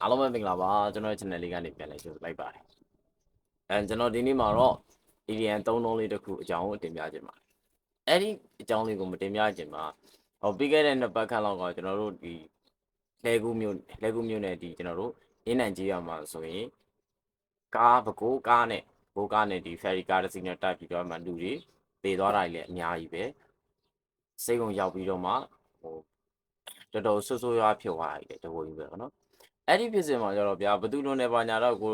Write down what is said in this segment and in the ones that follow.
အားလုံးပဲမင်္ဂလာပါကျွန်တော် channel လေးကနေပြန်လဲကြိုလိုက်ပါတယ်ကျွန်တော်ဒီနေ့မှာတော့ EDN 3လုံးလေးတစ်ခုအကြောင်းကိုတင်ပြခြင်းပါတယ်အဲ့ဒီအကြောင်းလေးကိုမတင်ပြခြင်းမှာပြီးခဲ့တဲ့နှစ်ပတ်ခန့်လောက်ကကျွန်တော်တို့ဒီလဲကူးမြို့နဲ့ဒီကျွန်တော်တို့အင်းနံကြီးရမှာဆိုရင်ဘကိုးကားနဲ့ဒီ ferry ကားတစ်စီးနဲ့တိုက်ပြီးတော့မှလူတွေသေသွားတာလည်းအများကြီးပဲစိတ်ကုန်ရောက်ပြီးတော့မှတော်တော်ဆိုးရွားဖြစ်သွားတယ်တကိုယ်ကြီးပဲနော်အဲ့ဒီဖြစ်စဉ်မှာကျတော့ဗျာဘသူလုံးနဲ့ပါညာတော့ကို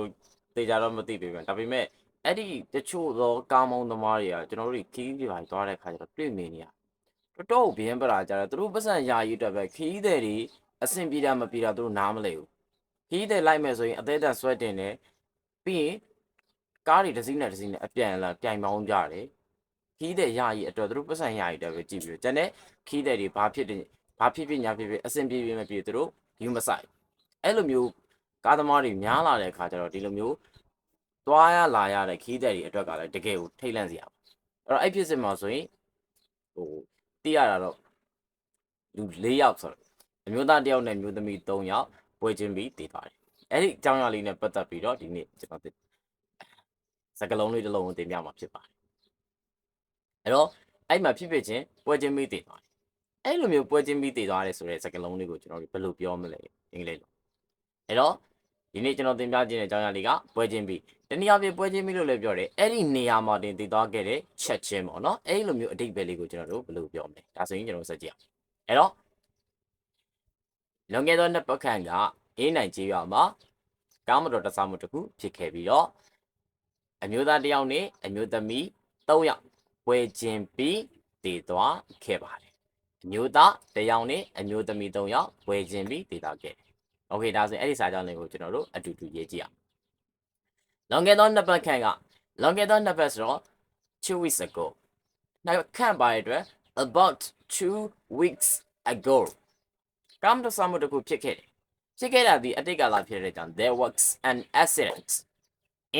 တေချာတော့မသိပေမဲ့ဒါပေမဲ့အဲ့ဒီတချို့သောကားမောင်းသမားတွေကကျွန်တော်တို့ခီးပြပါသွားတဲ့ခါကျတော့တွေ့မြင်နေရတော်တော်ဘင်းပလာကြတယ်သူတို့ပတ်စံယာယီအတွက်ပဲခီးတဲ့တွေအဆင်ပြေတာမပြေတာသူတို့နားမလဲဘူးခီးတဲ့လိုက်မယ်ဆိုရင်အသေးသက်ဆွဲတင်တယ်ပြီးရင်ကားတွေတစ်စီးနဲ့အပြန်လာပြိုင်ပေါင်းကြတယ်ခီးတဲ့ယာယီအတွက်သူတို့ပတ်စံယာယီအတွက်ပဲကြည့်ပြီးတော့ကျန်တဲ့ခီးတဲ့တွေဘာဖြစ်ညာဖြစ်အဆင်ပြေမပြေသူတို့ယူမဆိုင်အဲ့လိုမျိုးကားသမားတွေများလာတဲ့အခါကျတော့ဒီလိုမျိုးသွားရလာရတဲ့ခီးတဲ့တွေအတွက်ကလည်းတကယ်ကိုထိတ်လန့်စရာအဲ့တော့အဲ့ဖြစ်စစ်မှာဆိုရင်သိရတာတော့လူ၄ယောက်ဆိုတော့အမျိုးသား1ယောက်နဲ့အမျိုးသမီး3ယောက်ပွဲချင်းပြီးတည်သွားတယ်အဲ့ဒီအကြောင်းအရာလေးနဲ့ပတ်သက်ပြီးတော့ဒီနေ့ကျွန်တော်စကားလုံးလေးတစ်လုံးကိုတင်ပြမှာဖြစ်ပါတယ်အဲ့တော့အဲ့မှာဖြစ်ချင်းပွဲချင်းပြီးတည်သွားတယ်အဲ့လိုမျိုးပွဲချင်းပြီးတည်သွားတယ်ဆိုတဲ့စကားလုံးလေးကိုကျွန်တော်တို့ဘယ်လိုပြောမလဲအင်္ဂလိပ်လိုအဲ့တော့ဒီနေ့ကျွန်တော်သင်ပြခြင်းတဲ့အကြောင်းအရာလေးကပွဲချင်းပြီးတနည်းအားဖြင့်ပွဲချင်းပြီးလို့လည်းပြောတယ်အဲ့ဒီနေရာမှာတင်တည်သွားခဲ့တဲ့ချက်ချင်းပေါ့နော်အဲ့လိုမျိုးအတိတ်ပဲလေးကိုကျွန်တော်တို့ဘယ်လိုပြောမလဲဒါဆိုရင်ကျွန်တော်ဆက်ကြည့်အောင်အဲ့တော့လွန်ခဲ့သောနှစ်ပတ်ခန့်ကအင်းနိုင်ကြီးရွာမှာကားမတော်တဆမှုတစ်ခုဖြစ်ခဲ့ပြီးတော့အမျိုးသား1ယောက်နဲ့အမျိုးသမီး3ယောက်ပွဲချင်းပြီးတည်သွားခဲ့ပါတယ်အမျိုးသား1ယောက်နဲ့အမျိုးသမီး3ယောက်ပွဲချင်းပြီးတည်သွားခဲ့တယ်โอเคဒါဆိုရင်အဲ့ဒီစာကြောင်းလေးကိုကျွန်တော်တို့အတူတူရေးကြည့်အောင်လွန်ခဲ့သောနှစ်ပတ်ခန့်ကလွန်ခဲ့သောနှစ်ပတ်ဆိုတော့2 weeks ago နောက်ခန့်ပါတဲ့အတွက် about 2 weeks ago ကာမတဆမှုတစ်ခုဖြစ်ခဲ့တာဒီအတိတ်ကာလဖြစ်တဲ့ကြောင့် there was an accident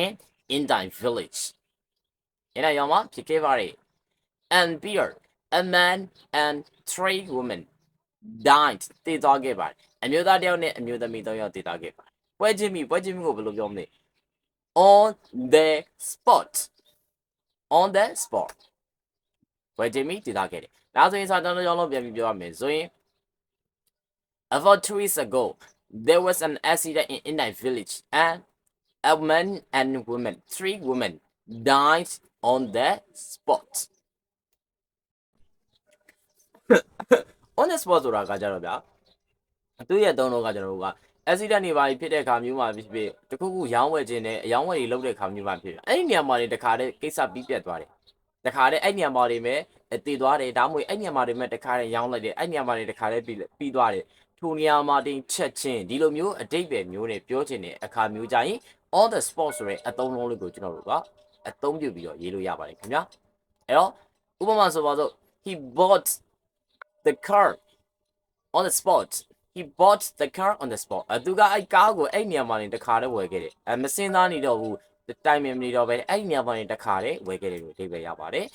in Indai village အဲ့ဒါရောက်မှဖြစ်ခဲ့ပါတယ် and beer a man and 3 women died တည်သွားခဲ့ပါတယ်အမျိုးသား1ယောက်နဲ့အမျိုးသမီး3ယောက်တည်သွားခဲ့ပါတယ်ပွဲချင်းမိကိုဘယ်လိုပြောမလဲ on the spot ပွဲချင်းမိတည်သွားခဲ့တယ်ဒါဆိုရင်စာကြောင်းတစ်ကြောင်းလုံးပြန်ပြီးပြောရမယ်ဆိုရင် about 2 weeks ago there was an accident in Indai village and a man and women 3 women died on the spot on the spot ဆိုတာကကြတော့ဗျာသူရဲ့သုံးလုံးကကျွန်တော်တို့က accident တွေပါဖြစ်တဲ့အခါမျိုးမှာဖြစ်တခုခုရောင်းဝယ်ခြင်းနဲ့အယောင်းဝယ်တွေလုပ်တဲ့အခါမျိုးမှာဖြစ်အဲ့ဒီနေရာမှာတခါတည်းကိစ္စပြီးပြတ်သွားတယ်တခါတည်းအဲ့နေရာမှာတွေမဲ့တည်သွားတယ်ဒါမှမဟုတ်အဲ့နေရာမှာတွေမဲ့တခါတည်းရောင်းလိုက်တယ်အဲ့နေရာမှာတွေတခါတည်းပြီးသွားတယ်ထိုနေရာမှာတင်ချက်ချင်းဒီလိုမျိုးအတိတ်ပဲမျိုးနဲ့ပြောချင်တဲ့အခါမျိုးကြရင် on the spot ဆိုတဲ့အသုံးလုံးလေးကိုကျွန်တော်တို့ကအသုံးပြုပြီးတော့ရေးလို့ရပါတယ်ခင်ဗျာအဲ့တော့ဥပမာဆိုပါစို့ he bought the car on the spot he bought the car on the spot သူကအဲ့ကားကိုအဲ့နေရာမှာနေတခါတည်းဝယ်ခဲ့တယ်မစင်းသားနေတော့ဘူးတိုင်မင်နေတော့ပဲအဲ့ဒီနေရာမှာနေတခါတည်းဝယ်ခဲ့တယ်လို့အဓိပ္ပာယ်ရပါတယ်